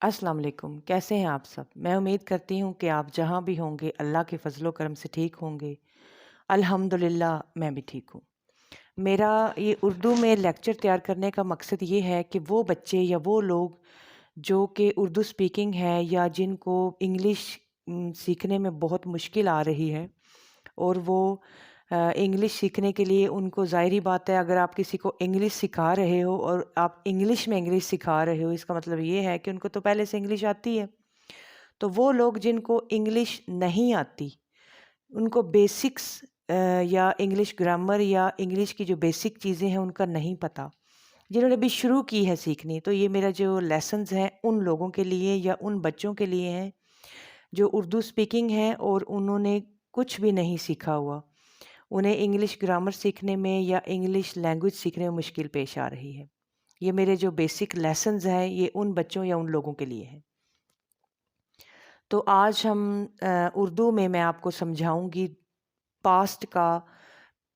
السلام علیکم، کیسے ہیں آپ سب؟ میں امید کرتی ہوں کہ آپ جہاں بھی ہوں گے اللہ کے فضل و کرم سے ٹھیک ہوں گے۔ الحمدللہ میں بھی ٹھیک ہوں۔ میرا یہ اردو میں لیکچر تیار کرنے کا مقصد یہ ہے کہ وہ بچے یا وہ لوگ جو کہ اردو سپیکنگ ہے یا جن کو انگلش سیکھنے میں بہت مشکل آ رہی ہے اور وہ انگلش سیکھنے کے لیے ان کو ظاہری بات ہے، اگر آپ کسی کو انگلش سکھا رہے ہو اور آپ انگلش میں انگلش سکھا رہے ہو، اس کا مطلب یہ ہے کہ ان کو تو پہلے سے انگلش آتی ہے۔ تو وہ لوگ جن کو انگلش نہیں آتی، ان کو بیسکس یا انگلش گرامر یا انگلش کی جو بیسک چیزیں ہیں ان کا نہیں پتہ، جنہوں نے ابھی شروع کی ہے سیکھنی، تو یہ میرا جو لیسنز ہیں ان لوگوں کے لیے یا ان بچوں کے لیے ہیں جو اردو سپیکنگ ہے اور انہوں نے کچھ بھی نہیں سیکھا ہوا، انہیں انگلش گرامر سیکھنے میں یا انگلش لینگویج سیکھنے میں مشکل پیش آ رہی ہے۔ یہ میرے جو بیسک لیسنز ہیں یہ ان بچوں یا ان لوگوں کے لیے ہیں۔ تو آج ہم اردو میں آپ کو سمجھاؤں گی پاسٹ کا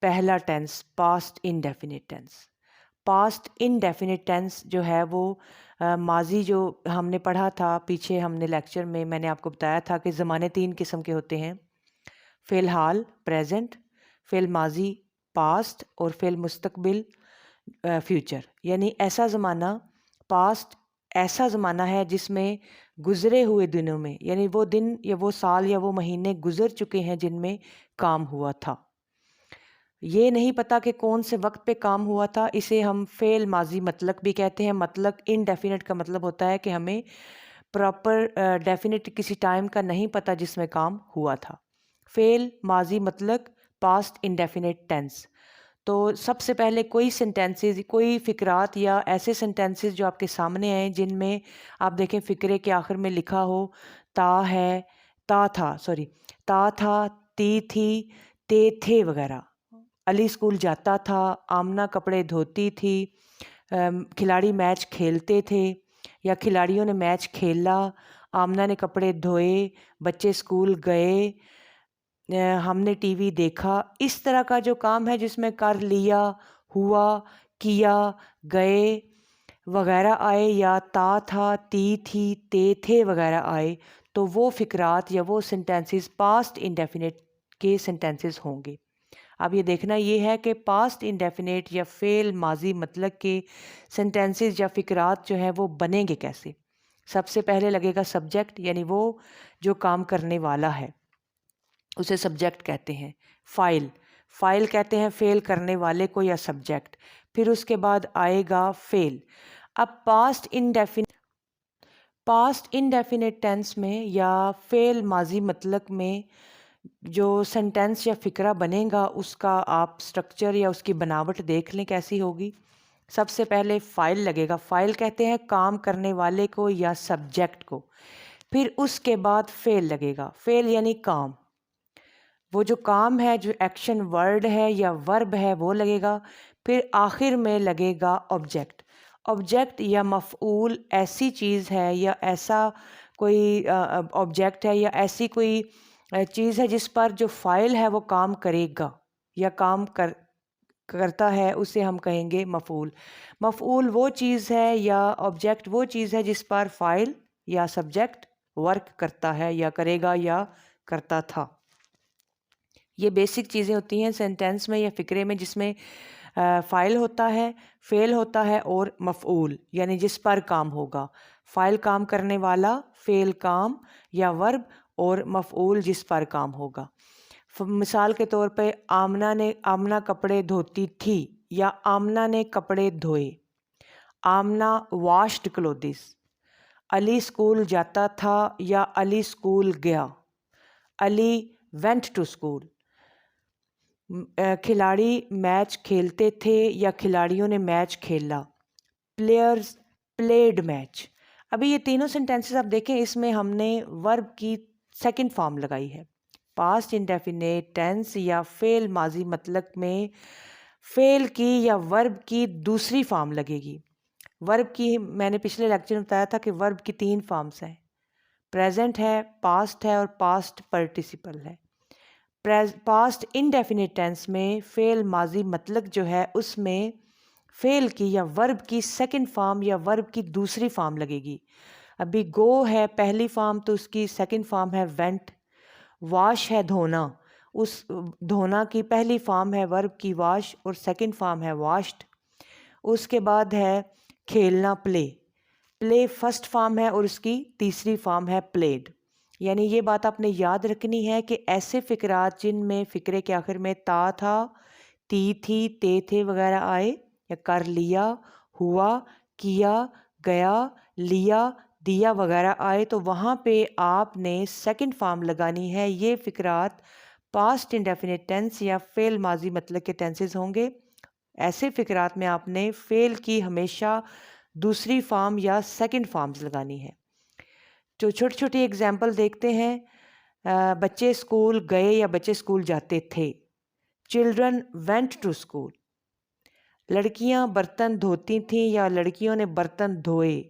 پہلا tense, past indefinite tense. Past indefinite tense جو ہے وہ ماضی جو ہم نے پڑھا تھا پیچھے، ہم نے لیکچر میں نے آپ کو بتایا تھا کہ زمانے 3 قسم کے ہوتے ہیں: فعل حال پریزنٹ، فعل ماضی پاسٹ، اور فعل مستقبل فیوچر۔ یعنی ایسا زمانہ، پاسٹ ایسا زمانہ ہے جس میں گزرے ہوئے دنوں میں، یعنی وہ دن یا وہ سال یا وہ مہینے گزر چکے ہیں جن میں کام ہوا تھا۔ یہ نہیں پتہ کہ کون سے وقت پہ کام ہوا تھا، اسے ہم فعل ماضی مطلق بھی کہتے ہیں۔ مطلق انڈیفینٹ کا مطلب ہوتا ہے کہ ہمیں پراپر ڈیفینٹ کسی ٹائم کا نہیں پتہ جس میں کام ہوا تھا۔ فعل ماضی مطلق پاسٹ انڈیفینٹ ٹینس۔ تو سب سے پہلے کوئی سینٹینسز، کوئی فقرات یا ایسے سینٹینسز جو آپ کے سامنے آئیں جن میں آپ دیکھیں فقرے کے آخر میں لکھا ہو تا تھا، تی تھی، تے تھے وغیرہ۔ علی اسکول جاتا تھا، آمنہ کپڑے دھوتی تھی، کھلاڑی میچ کھیلتے تھے یا کھلاڑیوں نے میچ کھیلا، آمنہ نے کپڑے دھوئے، بچے اسکول گئے، ہم نے ٹی وی دیکھا۔ اس طرح کا جو کام ہے جس میں کر لیا، ہوا، کیا، گئے وغیرہ آئے، یا تا تھا، تی تھی، تے تھے وغیرہ آئے، تو وہ فقرات یا وہ سینٹینسز پاسٹ انڈیفینٹ کے سینٹینسز ہوں گے۔ اب یہ دیکھنا یہ ہے کہ پاسٹ انڈیفینٹ یا فعل ماضی مطلق کے سینٹینسز یا فقرات جو ہیں وہ بنیں گے کیسے؟ سب سے پہلے لگے گا سبجیکٹ، یعنی وہ جو کام کرنے والا ہے اسے سبجیکٹ کہتے ہیں۔ فائل کہتے ہیں فعل کرنے والے کو یا سبجیکٹ۔ پھر اس کے بعد آئے گا فعل۔ اب پاسٹ انڈیفینٹ ٹینس میں یا فعل ماضی مطلق میں جو سینٹینس یا فقرہ بنے گا اس کا آپ سٹرکچر یا اس کی بناوٹ دیکھ لیں کیسی ہوگی۔ سب سے پہلے فائل لگے گا۔ فائل کہتے ہیں کام کرنے والے کو یا سبجیکٹ کو۔ پھر اس کے بعد فعل لگے گا۔ فعل یعنی کام، وہ جو کام ہے، جو ایکشن ورڈ ہے یا ورب ہے وہ لگے گا۔ پھر آخر میں لگے گا آبجیکٹ۔ آبجیکٹ یا مفعول ایسی چیز ہے یا ایسا کوئی آبجیکٹ ہے یا ایسی کوئی چیز ہے جس پر جو فاعل ہے وہ کام کرے گا یا کام کرتا ہے، اسے ہم کہیں گے مفعول۔ مفعول وہ چیز ہے یا آبجیکٹ وہ چیز ہے جس پر فاعل یا سبجیکٹ ورک کرتا ہے یا کرے گا یا کرتا تھا۔ یہ بیسک چیزیں ہوتی ہیں سینٹینس میں یا فقرے میں، جس میں فاعل ہوتا ہے، فعل ہوتا ہے اور مفعول یعنی جس پر کام ہوگا۔ فاعل کام کرنے والا، فعل کام یا ورب، اور مفعول جس پر کام ہوگا۔ مثال کے طور پہ آمنہ کپڑے دھوتی تھی یا آمنہ نے کپڑے دھوئے۔ Amna washed clothes. Ali school جاتا تھا یا علی اسکول گیا۔ Ali went to school۔ کھلاڑی میچ کھیلتے تھے یا کھلاڑیوں نے میچ کھیلا۔ Players played match. ابھی یہ تینوں سینٹینسز آپ دیکھیں، اس میں ہم نے ورب کی سیکنڈ فارم لگائی ہے۔ پاسٹ انڈیفینٹ ٹینس یا فعل ماضی مطلق میں فعل کی یا ورب کی دوسری فارم لگے گی۔ ورب کی میں نے پچھلے لیکچر میں بتایا تھا کہ ورب کی 3 فارمز ہیں: پریزنٹ ہے، پاسٹ ہے اور پاسٹ پارٹیسپل ہے۔ پاسٹ انڈیفینٹ ٹینس میں فعل ماضی مطلق جو ہے اس میں فعل کی یا ورب کی سیکنڈ فارم یا ورب کی دوسری فارم لگے گی۔ ابھی گو ہے پہلی فارم تو اس کی سیکنڈ فارم ہے وینٹ. واش ہے دھونا، اس دھونا کی پہلی فارم ہے ورب کی واش اور سیکنڈ فارم ہے واشڈ. اس کے بعد ہے کھیلنا پلے. پلے فرسٹ فارم ہے اور اس کی تیسری فارم ہے پلیڈ. یعنی یہ بات آپ نے یاد رکھنی ہے کہ ایسے فقرات جن میں فقرے کے آخر میں تا تھا، تی تھی، تے تھے وغیرہ آئے، یا کر لیا، ہوا، کیا، گیا، لیا، دیا وغیرہ آئے، تو وہاں پہ آپ نے سیکنڈ فارم لگانی ہے. یہ فقرات پاسٹ انڈیفینٹ ٹینس یا فعل ماضی مطلق کے ٹینسز ہوں گے. ایسے فقرات میں آپ نے فعل کی ہمیشہ دوسری فارم یا سیکنڈ فارمز لگانی ہے. جو چھوٹی چھوٹی اگزامپل دیکھتے ہیں. بچے اسکول گئے یا بچے اسکول جاتے تھے. Children went to school. لڑکیاں برتن دھوتی تھیں یا لڑکیوں نے برتن دھوئے.